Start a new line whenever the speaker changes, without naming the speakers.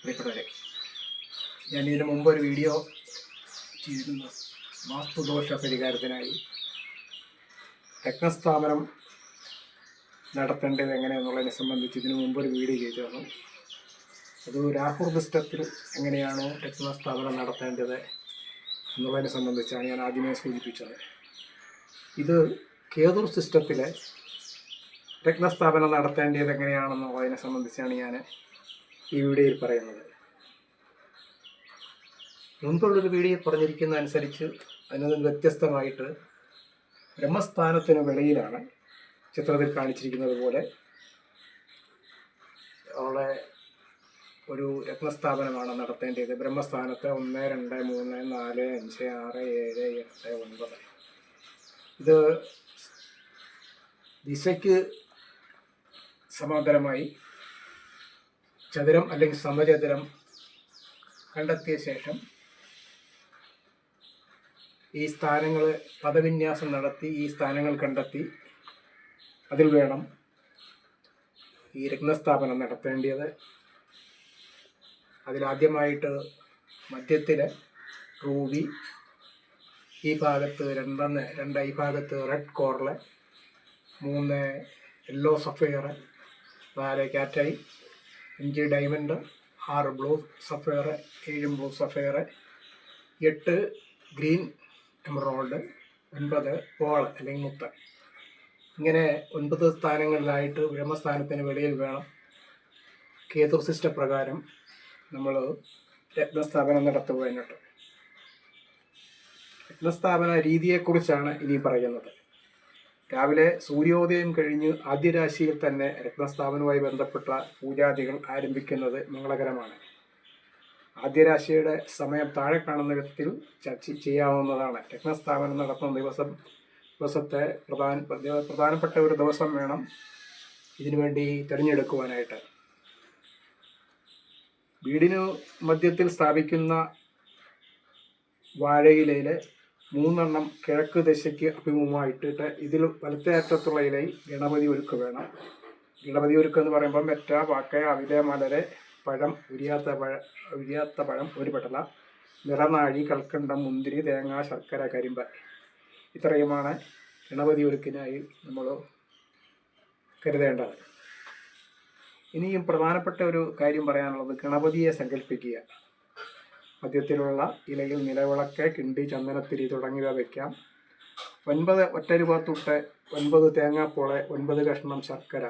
പ്രിയപ്പെട്ടവരെ, ഞാൻ ഇതിനു മുമ്പ് ഒരു വീഡിയോ ചെയ്തിരുന്നു. വാസ്തുദോഷ പരിഹാരത്തിനായി രത്നസ്ഥാപനം നടത്തേണ്ടത് എങ്ങനെയെന്നുള്ളതിനെ സംബന്ധിച്ച് ഇതിനു മുമ്പ് ഒരു വീഡിയോ ചെയ്തിരുന്നു. അത് രാഹുർ സിസ്റ്റത്തിൽ എങ്ങനെയാണോ രത്നസ്ഥാപനം നടത്തേണ്ടത് എന്നുള്ളതിനെ സംബന്ധിച്ചാണ് ഞാൻ ആദ്യമേ സൂചിപ്പിച്ചത്. ഇത് കേതുർ സിസ്റ്റത്തിലെ രത്നസ്ഥാപനം നടത്തേണ്ടത് എങ്ങനെയാണെന്നുള്ളതിനെ സംബന്ധിച്ചാണ് ഞാൻ ഈ വീഡിയോയിൽ പറയുന്നത്. മുൻപുള്ളൊരു വീഡിയോയിൽ പറഞ്ഞിരിക്കുന്ന അനുസരിച്ച് അതിനതിൽ വ്യത്യസ്തമായിട്ട് ബ്രഹ്മസ്ഥാനത്തിന് വെളിയിലാണ് ചിത്രത്തിൽ കാണിച്ചിരിക്കുന്നത് പോലെ അവളെ ഒരു രത്നസ്ഥാപനമാണ് നടത്തേണ്ടത്. ബ്രഹ്മസ്ഥാനത്ത് 1, 2, 3, 4, 5, 6, 7, 8, 9 ഇത് ദിശയ്ക്ക് സമാന്തരമായി ചതുരം അല്ലെങ്കിൽ സമചതുരം കണ്ടെത്തിയ ശേഷം ഈ സ്ഥാനങ്ങൾ പദവിന്യാസം നടത്തി ഈ സ്ഥാനങ്ങൾ കണ്ടെത്തി അതിൽ വേണം ഈ രത്നസ്ഥാപനം നടത്തേണ്ടത്. അതിലാദ്യമായിട്ട് മധ്യത്തിൽ റൂബി, ഈ ഭാഗത്ത് 2 ഈ ഭാഗത്ത് red coral, 3 yellow sapphire, 4 cat's eye, 5 diamond, 6 blue sapphire, 7 blue sapphire, 8 green emerald, 9 pearl അല്ലെങ്കിൽ മുത്ത്. ഇങ്ങനെ 9 സ്ഥാനങ്ങളിലായിട്ട് ബ്രഹ്മസ്ഥാനത്തിന് വെളിയിൽ വേണം കേതുർ സിസ്റ്റ പ്രകാരം നമ്മൾ രത്നസ്ഥാപനം നടത്തുവാനായിട്ട്. രത്നസ്ഥാപന രീതിയെക്കുറിച്ചാണ് ഇനി പറയുന്നത്. രാവിലെ സൂര്യോദയം കഴിഞ്ഞ് ആദ്യ രാശിയിൽ തന്നെ രത്നസ്ഥാപനവുമായി ബന്ധപ്പെട്ട പൂജാദികൾ ആരംഭിക്കുന്നത് മംഗളകരമാണ്. ആദ്യ രാശിയുടെ സമയം താഴെ കാണുന്ന വിധത്തിൽ ചർച്ച ചെയ്യാവുന്നതാണ്. രത്നസ്ഥാപനം നടത്തുന്ന ദിവസത്തെ പ്രധാനപ്പെട്ട ഒരു ദിവസം വേണം ഇതിനുവേണ്ടി തിരഞ്ഞെടുക്കുവാനായിട്ട്. വീടിനു മധ്യത്തിൽ സ്ഥാപിക്കുന്ന വാഴയിലയിൽ 3 കിഴക്ക് ദിശയ്ക്ക് അഭിമുഖമായിട്ടിട്ട് ഇതിൽ വലത്തേ അറ്റത്തുള്ള ഇലയിൽ ഗണപതി ഒരുക്ക് വേണം. ഗണപതി ഒരുക്ക് എന്ന് പറയുമ്പോൾ മെറ്റ, വാക്ക, അവില, മലര്, പഴം, ഉരിയാത്ത പഴം, ഒരു പട്ടല, നിറനാഴി, കൽക്കണ്ടം, മുന്തിരി, തേങ്ങ, ശർക്കര, കരിമ്പ്, ഇത്രയുമാണ് ഗണപതി ഒരുക്കിനായി നമ്മൾ കരുതേണ്ടത്. ഇനിയും പ്രധാനപ്പെട്ട ഒരു കാര്യം പറയാനുള്ളത്, ഗണപതിയെ സങ്കല്പിക്കുക. മധ്യത്തിലുള്ള ഇലയിൽ നിലവിളക്ക്, കിണ്ടി, ചന്ദനത്തിരി തുടങ്ങിയവ വയ്ക്കാം. 9 ഒറ്റരുപ തൊട്ട് 9 തേങ്ങാപ്പോള്, 9 കഷ്ണം ശർക്കര